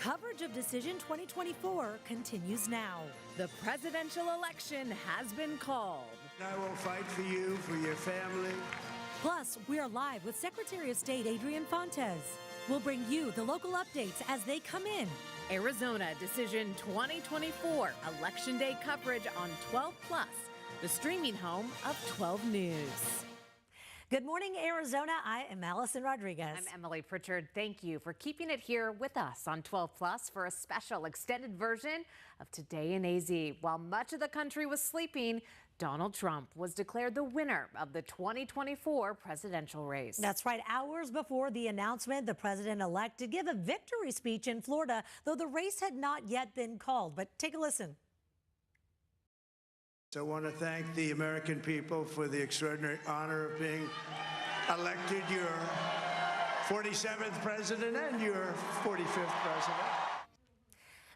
Coverage of Decision 2024 continues now. The presidential election has been called. I will fight for you, for your family. Plus, we are live with Secretary of State Adrian Fontes. We'll bring you the local updates as they come in. Arizona Decision 2024 Election Day coverage on 12 Plus, the streaming home of 12 News. Good morning, Arizona. I am Allison Rodriguez. I'm Emily Pritchard. Thank you for keeping it here with us on 12 Plus for a special extended version of Today in AZ. While much of the country was sleeping, Donald Trump was declared the winner of the 2024 presidential race. That's right. Hours before the announcement, the president-elect did give a victory speech in Florida, though the race had not yet been called. But take a listen. So I want to thank the American people for the extraordinary honor of being elected your 47th president and your 45th president.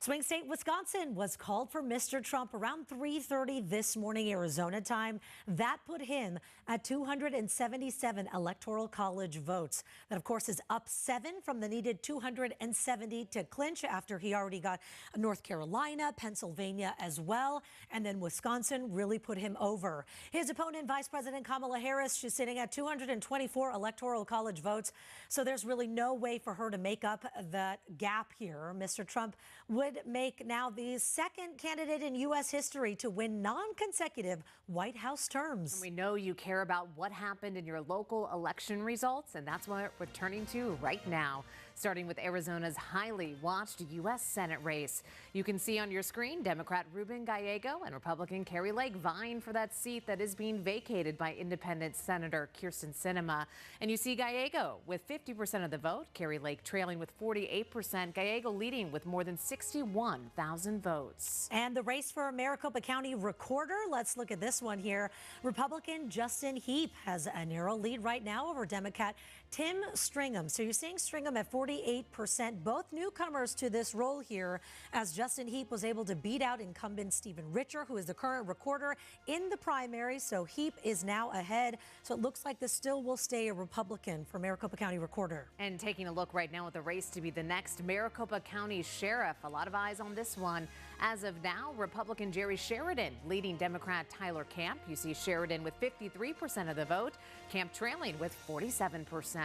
Swing state Wisconsin was called for Mr. Trump around 3:30 this morning Arizona time. That put him at 277 electoral college votes. That, of course, is up 7 from the needed 270 to clinch after he already got North Carolina, Pennsylvania as well. And then Wisconsin really put him over. His opponent, Vice President Kamala Harris, she's sitting at 224 electoral college votes. So there's really no way for her to make up that gap here. Mr. Trump would make now the second candidate in U.S. history to win non-consecutive White House terms. And we know you care about what happened in your local election results, and that's what we're turning to right now, starting with Arizona's highly watched U.S. Senate race. You can see on your screen Democrat Ruben Gallego and Republican Kari Lake vying for that seat that is being vacated by independent Senator Kyrsten Sinema. And you see Gallego with 50% of the vote, Kari Lake trailing with 48%, Gallego leading with more than 61,000 votes. And the race for Maricopa County Recorder, let's look at this one here. Republican Justin Heap has a narrow lead right now over Democrat Tim Stringham. So you're seeing Stringham at 48%, both newcomers to this role here, as Justin Heap was able to beat out incumbent Stephen Richer, who is the current recorder in the primary. So Heap is now ahead. So it looks like this still will stay a Republican for Maricopa County Recorder. And taking a look right now at the race to be the next Maricopa County Sheriff. A lot of eyes on this one. As of now, Republican Jerry Sheridan leading Democrat Tyler Camp. You see Sheridan with 53% of the vote, Camp trailing with 47%.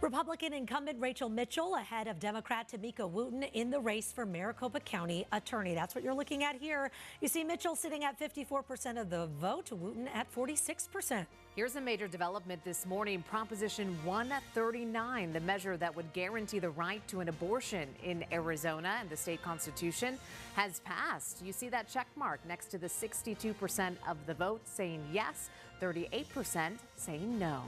Republican incumbent Rachel Mitchell ahead of Democrat Tamika Wooten in the race for Maricopa County Attorney. That's what you're looking at here. You see Mitchell sitting at 54% of the vote, Wooten at 46%. Here's a major development this morning. Proposition 139, the measure that would guarantee the right to an abortion in Arizona and the state constitution, has passed. You see that check mark next to the 62% of the vote saying yes, 38% saying no.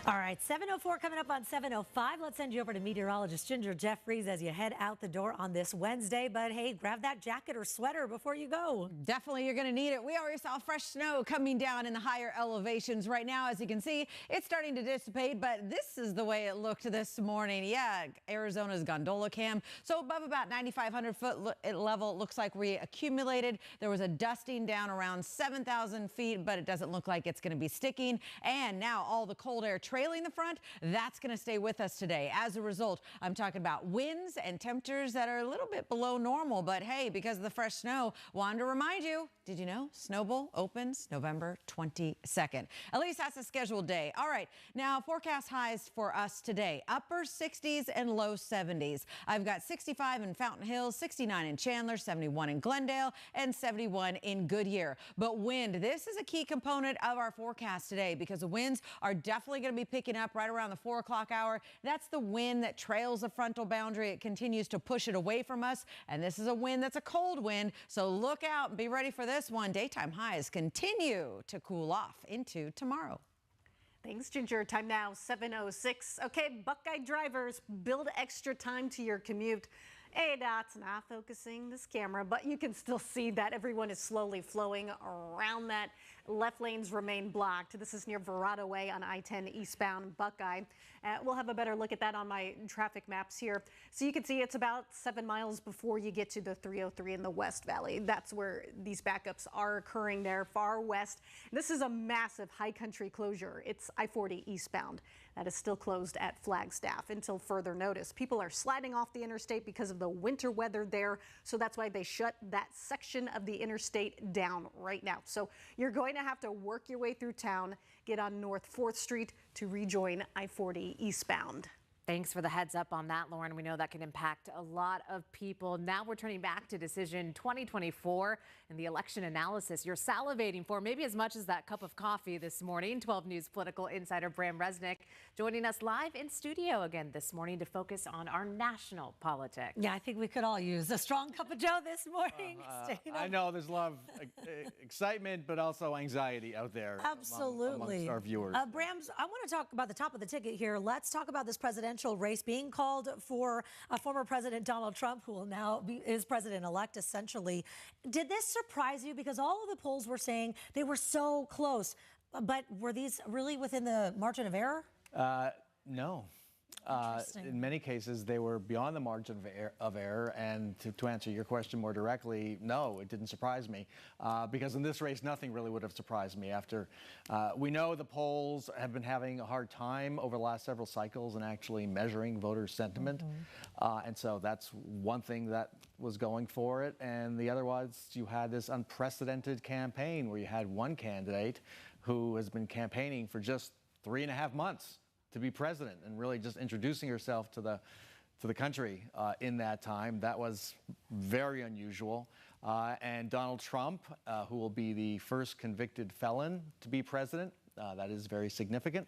All right, 7:04 coming up on 7:05. Let's send you over to meteorologist Ginger Jeffries as you head out the door on this Wednesday. But hey, grab that jacket or sweater before you go. Definitely, you're going to need it. We already saw fresh snow coming down in the higher elevations right now. As you can see, it's starting to dissipate, but this is the way it looked this morning. Yeah, Arizona's gondola cam. So above about 9,500 foot level, it looks like we accumulated. There was a dusting down around 7,000 feet, but it doesn't look like it's going to be sticking. And now all the cold air trailing the front, that's going to stay with us today. As a result, I'm talking about winds and temperatures that are a little bit below normal. But hey, because of the fresh snow, wanted to remind you, did you know Snow Bowl opens November 22nd? At least that's a scheduled day. All right, now forecast highs for us today. Upper 60s and low 70s. I've got 65 in Fountain Hills, 69 in Chandler, 71 in Glendale, and 71 in Goodyear. But wind, this is a key component of our forecast today because the winds are definitely going to be picking up right around the 4 o'clock hour. That's the wind that trails the frontal boundary. It continues to push it away from us. And this is a wind that's a cold wind. So look out and be ready for this one. Daytime highs continue to cool off into tomorrow. Thanks, Ginger. Time now, 7:06. Okay, Buckeye drivers, build extra time to your commute. ADOT's not focusing this camera, but you can still see that everyone is slowly flowing around that Left lanes remain blocked. This is near Verrado Way on I-10 eastbound Buckeye. We'll have a better look at that on my traffic maps here. So you can see it's about 7 miles before you get to the 303 in the West Valley. That's where these backups are occurring there, far west. This is a massive high country closure. It's I-40 eastbound. That is still closed at Flagstaff until further notice. People are sliding off the interstate because of the winter weather there. So that's why they shut that section of the interstate down right now. So you're going to have to work your way through town, get on North 4th Street to rejoin I-40 eastbound. Thanks for the heads up on that, Lauren. We know that can impact a lot of people. Now we're turning back to Decision 2024 and the election analysis you're salivating for, maybe as much as that cup of coffee this morning. 12 News political insider Bram Resnick joining us live in studio again this morning to focus on our national politics. Yeah, I think we could all use a strong cup of joe this morning. I know there's a lot of excitement, but also anxiety out there. Absolutely. Amongst our viewers. Brams, I want to talk about the top of the ticket here. Let's talk about this presidential race being called for former President Donald Trump, who will now be is president-elect, essentially. Did this surprise you? Because all of the polls were saying they were so close, but were these really within the margin of error? No. In many cases, they were beyond the margin of error. And to answer your question more directly, no, it didn't surprise me. Because in this race, nothing really would have surprised me. After we know the polls have been having a hard time over the last several cycles in actually measuring voter sentiment. And so that's one thing that was going for it. And the other was you had this unprecedented campaign where you had one candidate who has been campaigning for just 3.5 months to be president and really just introducing herself to the country in that time. That was very unusual. And Donald Trump, who will be the first convicted felon to be president, that is very significant.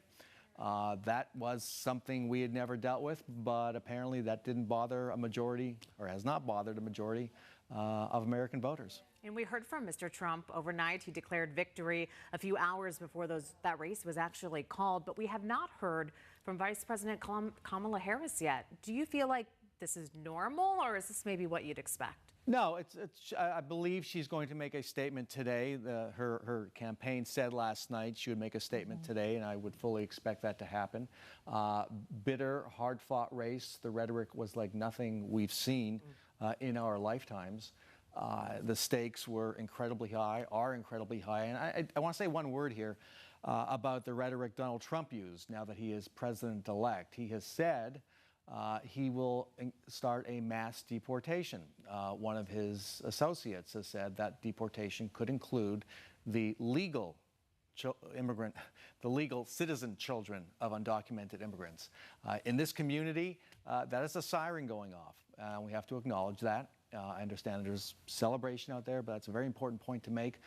That was something we had never dealt with, but apparently that didn't bother a majority, or has not bothered a majority of American voters. And we heard from Mr. Trump overnight. He declared victory a few hours before that race was actually called. But we have not heard from Vice President Kamala Harris yet. Do you feel like this is normal, or is this maybe what you'd expect? No, I believe she's going to make a statement today. Her campaign said last night she would make a statement today, and I would fully expect that to happen. Bitter, hard-fought race. The rhetoric was like nothing we've seen in our lifetimes. The stakes were incredibly high, are incredibly high. And I want to say one word here about the rhetoric Donald Trump used now that he is president-elect. He has said he will start a mass deportation. One of his associates has said that deportation could include the legal citizen children of undocumented immigrants. In this community, that is a siren going off. We have to acknowledge that. I understand there's celebration out there, but that's a very important point to make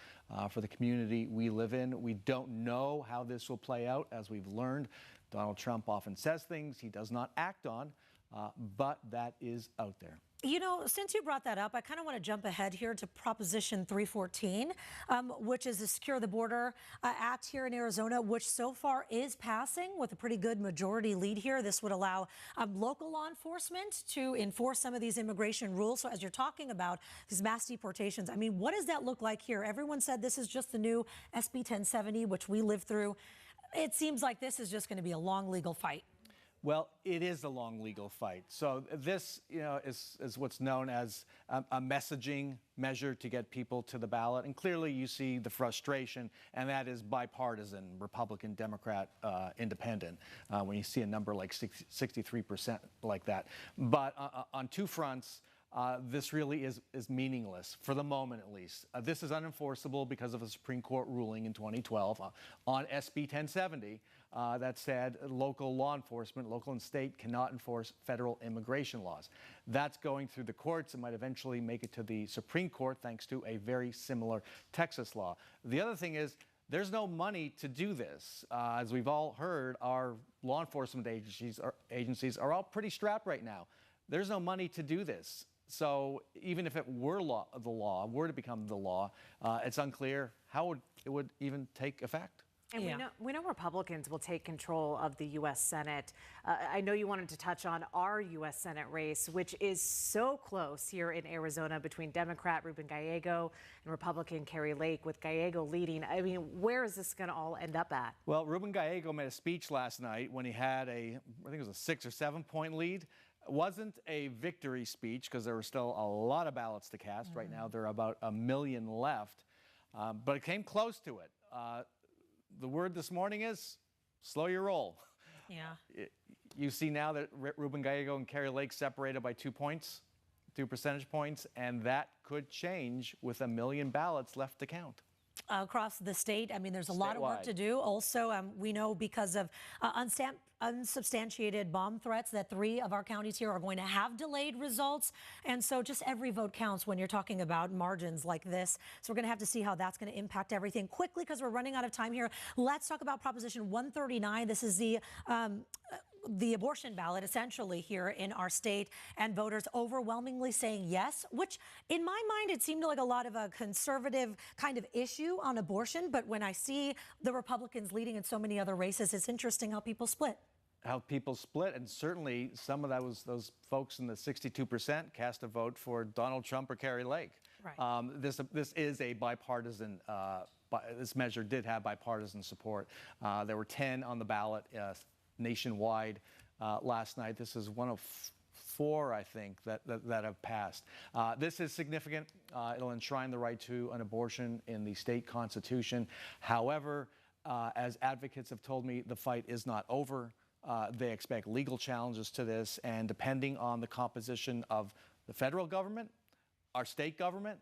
for the community we live in. We don't know how this will play out. As we've learned, Donald Trump often says things he does not act on, but that is out there. You know, since you brought that up, I kind of want to jump ahead here to Proposition 314, which is the Secure the Border Act here in Arizona, which so far is passing with a pretty good majority lead here. This would allow local law enforcement to enforce some of these immigration rules. So as you're talking about these mass deportations, I mean, what does that look like here? Everyone said this is just the new SB 1070, which we lived through. It seems like this is just going to be a long legal fight. Well, it is a long legal fight. So this, is what's known as a messaging measure to get people to the ballot. And clearly you see the frustration, and that is bipartisan, Republican, Democrat, Independent, when you see a number like 63% like that. But on two fronts, this really is meaningless, for the moment at least. This is unenforceable because of a Supreme Court ruling in 2012 on SB 1070 that said local law enforcement, local and state, cannot enforce federal immigration laws. That's going through the courts. It might eventually make it to the Supreme Court thanks to a very similar Texas law. The other thing is, there's no money to do this. As we've all heard, our law enforcement agencies are all pretty strapped right now. There's no money to do this. So even if it were the law were to become the law, it's unclear how it would even take effect. And we know Republicans will take control of the U.S. Senate. I know you wanted to touch on our U.S. Senate race, which is so close here in Arizona between Democrat Ruben Gallego and Republican Kari Lake, with Gallego leading. I mean, where is this going to all end up at? Well, Ruben Gallego made a speech last night when he had I think it was a 6 or 7 point lead. It wasn't a victory speech because there were still a lot of ballots to cast. Right now, there are about 1 million left, but it came close to it. The word this morning is slow your roll. Yeah. You see now that Ruben Gallego and Kari Lake separated by 2 points, 2 percentage points, and that could change with 1 million ballots left to count. Across the state, I mean, there's a lot of work to do. Also, we know because of unsubstantiated bomb threats that 3 of our counties here are going to have delayed results. And so just every vote counts when you're talking about margins like this. So we're going to have to see how that's going to impact everything quickly because we're running out of time here. Let's talk about Proposition 139. This is the abortion ballot essentially here in our state, and voters overwhelmingly saying yes, which in my mind, it seemed like a lot of a conservative kind of issue on abortion. But when I see the Republicans leading in so many other races, it's interesting how people split. And certainly some of that was those folks in the 62% cast a vote for Donald Trump or Kari Lake. Right. This is a bipartisan. This measure did have bipartisan support. There were 10 on the ballot nationwide last night. This is one of 4, I think, that have passed. This is significant. It'll enshrine the right to an abortion in the state constitution. However, as advocates have told me, the fight is not over. They expect legal challenges to this, and depending on the composition of the federal government, our state government,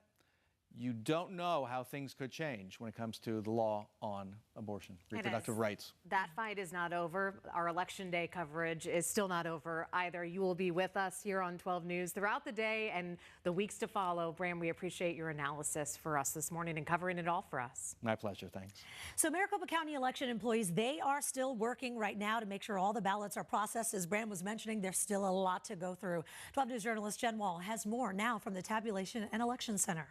you don't know how things could change when it comes to the law on abortion, reproductive rights. That fight is not over. Our Election Day coverage is still not over either. You will be with us here on 12 News throughout the day and the weeks to follow. Bram, we appreciate your analysis for us this morning and covering it all for us. My pleasure. Thanks. So Maricopa County election employees, they are still working right now to make sure all the ballots are processed. As Bram was mentioning, there's still a lot to go through. 12 News journalist Jen Wall has more now from the Tabulation and Election Center.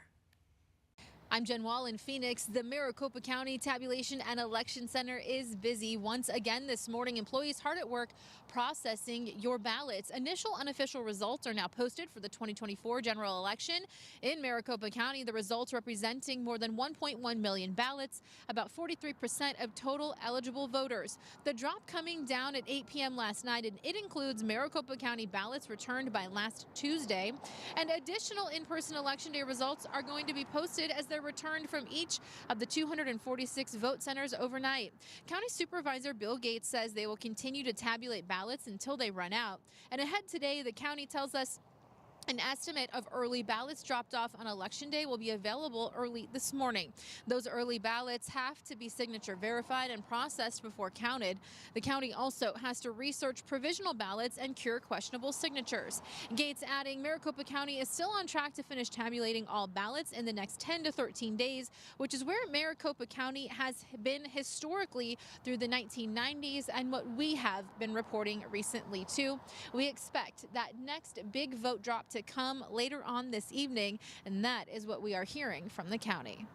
I'm Jen Wall in Phoenix. The Maricopa County Tabulation and Election Center is busy once again this morning. Employees hard at work processing your ballots. Initial unofficial results are now posted for the 2024 general election in Maricopa County. The results representing more than 1.1 million ballots, about 43% of total eligible voters. The drop coming down at 8 p.m. last night, and it includes Maricopa County ballots returned by last Tuesday. And additional in-person election day results are going to be posted as they're returned from each of the 246 vote centers overnight. County Supervisor Bill Gates says they will continue to tabulate ballots until they run out. And ahead today, the county tells us an estimate of early ballots dropped off on Election Day will be available early this morning. Those early ballots have to be signature verified and processed before counted. The county also has to research provisional ballots and cure questionable signatures. Gates adding Maricopa County is still on track to finish tabulating all ballots in the next 10 to 13 days, which is where Maricopa County has been historically through the 1990s and what we have been reporting recently too. We expect that next big vote drop to come later on this evening, and that is what we are hearing from the county.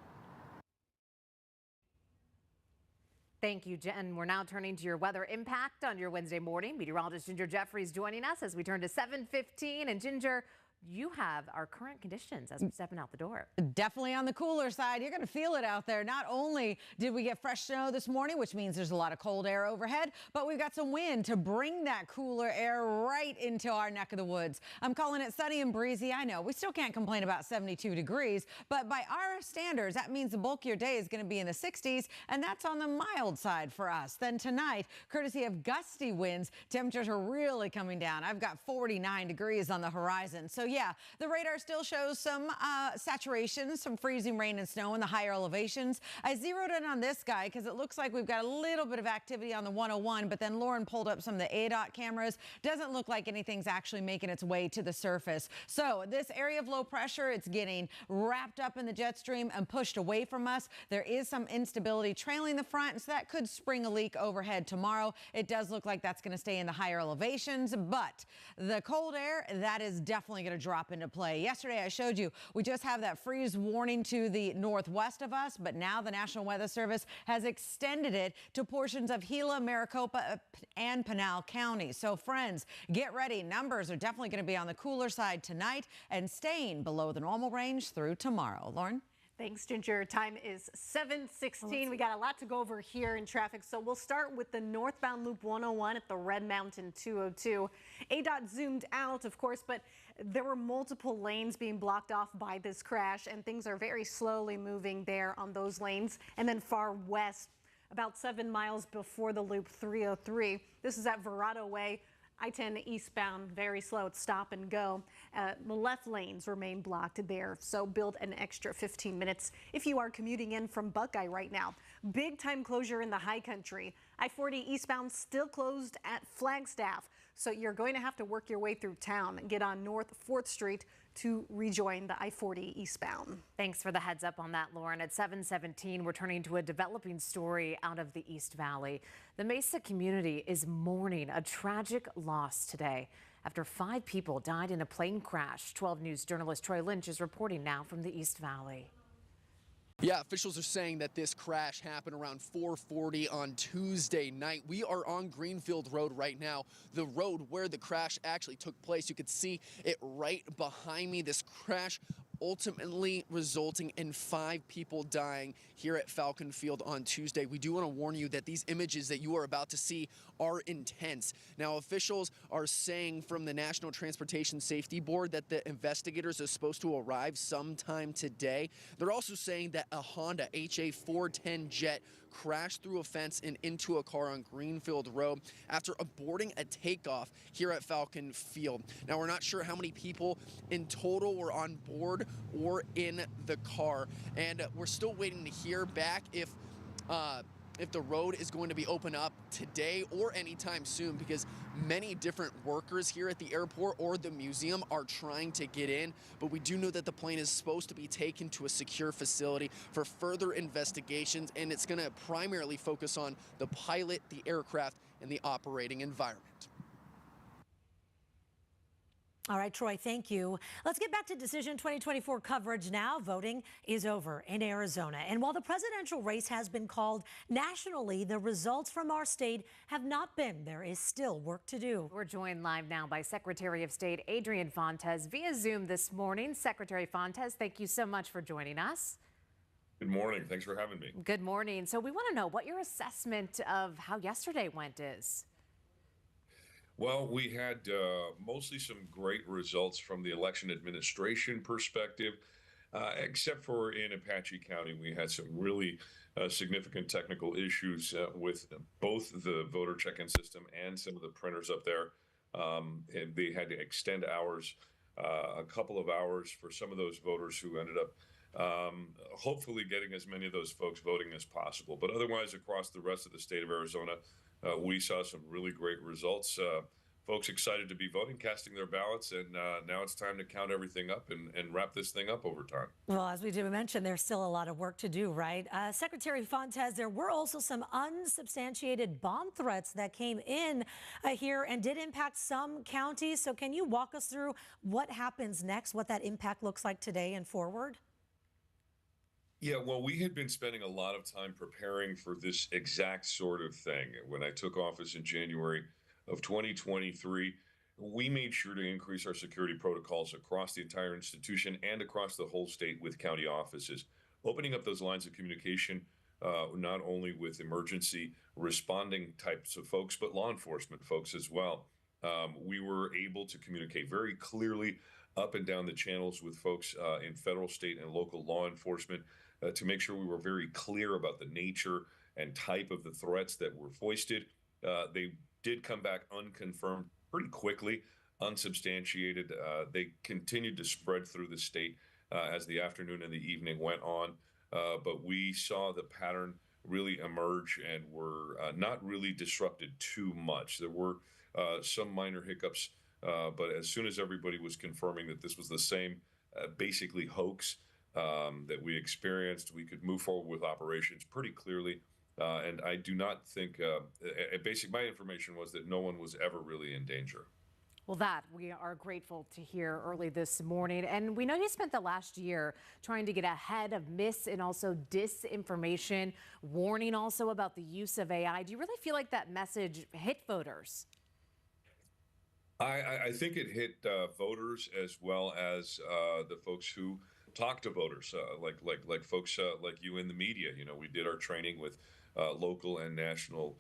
Thank you, Jen. We're now turning to your weather impact on your Wednesday morning. Meteorologist Ginger Jeffries joining us as we turn to 7:15. And Ginger, you have our current conditions as we're stepping out the door. Definitely on the cooler side. You're going to feel it out there. Not only did we get fresh snow this morning, which means there's a lot of cold air overhead, but we've got some wind to bring that cooler air right into our neck of the woods. I'm calling it sunny and breezy. I know we still can't complain about 72 degrees, but by our standards, that means the bulk of your day is going to be in the 60s, and that's on the mild side for us. Then tonight, courtesy of gusty winds, temperatures are really coming down. I've got 49 degrees on the horizon. So yeah, the radar still shows some saturation, some freezing rain and snow in the higher elevations. I zeroed in on this guy because it looks like we've got a little bit of activity on the 101, but then Lauren pulled up some of the ADOT cameras. Doesn't look like anything's actually making its way to the surface. So this area of low pressure, it's getting wrapped up in the jet stream and pushed away from us. There is some instability trailing the front, so that could spring a leak overhead tomorrow. It does look like that's going to stay in the higher elevations, but the cold air, that is definitely going to drop into play. Yesterday, I showed you we just have that freeze warning to the northwest of us, but now the National Weather Service has extended it to portions of Gila, Maricopa, and Pinal counties. So friends, get ready. Numbers are definitely going to be on the cooler side tonight and staying below the normal range through tomorrow. Lauren? Thanks, Ginger. Time is 7:16. We got a lot to go over here in traffic. So we'll start with the northbound Loop 101 at the Red Mountain 202. ADOT zoomed out, of course, but there were multiple lanes being blocked off by this crash, and things are very slowly moving there on those lanes. And then far west, about 7 miles before the Loop 303. This is at Verrado Way. I-10 eastbound, very slow. It's stop and go. The left lanes remain blocked there, so build an extra 15 minutes if you are commuting in from Buckeye right now. Big time closure in the high country. I-40 eastbound still closed at Flagstaff, so you're going to have to work your way through town and get on North 4th Street to rejoin the I-40 eastbound. Thanks for the heads up on that, Lauren. At 7:17, we're turning to a developing story out of the East Valley. The Mesa community is mourning a tragic loss today after 5 people died in a plane crash. 12 News journalist Troy Lynch is reporting now from the East Valley. Yeah, officials are saying that this crash happened around 4:40 on Tuesday night. We are on Greenfield Road right now, the road where the crash actually took place. You could see it right behind me. This crash ultimately resulting in 5 people dying here at Falcon Field on Tuesday. We do want to warn you that these images that you are about to see are intense. Now, officials are saying from the National Transportation Safety Board that the investigators are supposed to arrive sometime today. They're also saying that a Honda HA410 Jet crashed through a fence and into a car on Greenfield Road after aborting a takeoff here at Falcon Field. Now, we're not sure how many people in total were on board or in the car, and we're still waiting to hear back if the road is going to be open up today or anytime soon, because many different workers here at the airport or the museum are trying to get in. But we do know that the plane is supposed to be taken to a secure facility for further investigations, and it's going to primarily focus on the pilot, the aircraft, and the operating environment. All right, Troy, thank you. Let's get back to Decision 2024 coverage now. Voting is over in Arizona. And while the presidential race has been called nationally, the results from our state have not been. There is still work to do. We're joined live now by Secretary of State Adrian Fontes via Zoom this morning. Secretary Fontes, thank you so much for joining us. Good morning. Thanks for having me. Good morning. So we want to know what your assessment of how yesterday went is. Well, we had mostly some great results from the election administration perspective, except for in Apache County. We had some really significant technical issues with both the voter check-in system and some of the printers up there. And they had to extend hours, a couple of hours for some of those voters who ended up hopefully getting as many of those folks voting as possible. But otherwise, across the rest of the state of Arizona, we saw some really great results. Folks excited to be voting, casting their ballots, and now it's time to count everything up and wrap this thing up over time. Well, as we did mention, there's still a lot of work to do, right? Secretary Fontes, there were also some unsubstantiated bomb threats that came in here and did impact some counties. So can you walk us through what happens next, what that impact looks like today and forward? Yeah, well, we had been spending a lot of time preparing for this exact sort of thing. When I took office in January of 2023, we made sure to increase our security protocols across the entire institution and across the whole state with county offices, opening up those lines of communication, not only with emergency responding types of folks, but law enforcement folks as well. We were able to communicate very clearly up and down the channels with folks in federal, state, and local law enforcement to make sure we were very clear about the nature and type of the threats that were foisted. They did come back unconfirmed pretty quickly, unsubstantiated. They continued to spread through the state as the afternoon and the evening went on. But we saw the pattern really emerge and were not really disrupted too much. There were some minor hiccups, but as soon as everybody was confirming that this was the same basically hoax that we experienced, we could move forward with operations pretty clearly. And I do not think, my information was that no one was ever really in danger. Well, that we are grateful to hear early this morning. And we know you spent the last year trying to get ahead of and also disinformation, warning also about the use of AI. Do you really feel like that message hit voters? I think it hit voters as well as the folks who talk to voters, like folks like you in the media. You know, we did our training with local and national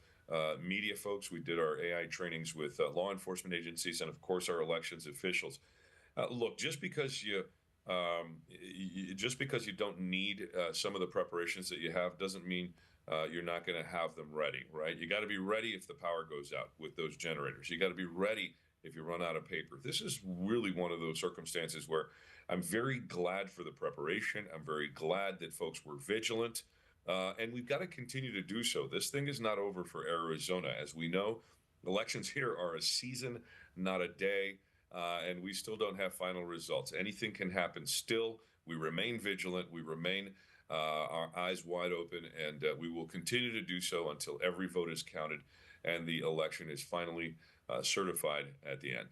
media folks. We did our AI trainings with law enforcement agencies, and of course our elections officials. Look, just because you don't need some of the preparations that you have doesn't mean you're not going to have them ready, right? You got to be ready if the power goes out with those generators. You got to be ready if you run out of paper. This is really one of those circumstances where I'm very glad for the preparation. I'm very glad that folks were vigilant. And we've got to continue to do so. This thing is not over for Arizona. As we know, elections here are a season, not a day. And we still don't have final results. Anything can happen still. We remain vigilant. We remain our eyes wide open, and we will continue to do so until every vote is counted and the election is finally certified at the end.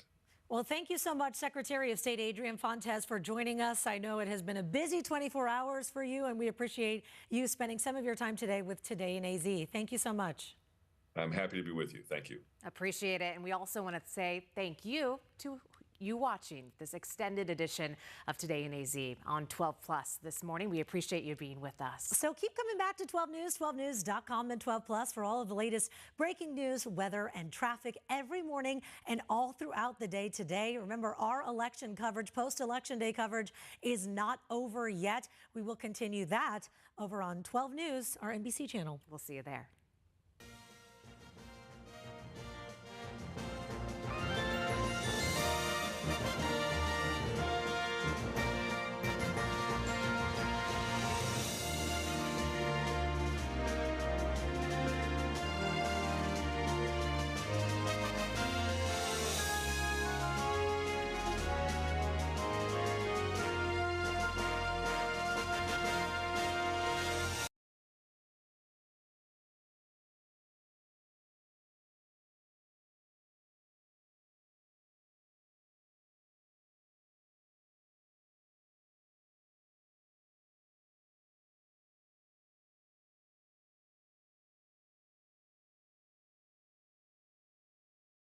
Well, thank you so much, Secretary of State Adrian Fontes, for joining us. I know it has been a busy 24 hours for you, and we appreciate you spending some of your time today with Today in AZ. Thank you so much. I'm happy to be with you. Thank you. Appreciate it. And we also want to say thank you to you watching this extended edition of Today in AZ on 12 Plus this morning. We appreciate you being with us. So keep coming back to 12 News, 12news.com and 12 Plus for all of the latest breaking news, weather, and traffic every morning and all throughout the day today. Remember, our election coverage, post-election day coverage, is not over yet. We will continue that over on 12 News, our NBC channel. We'll see you there.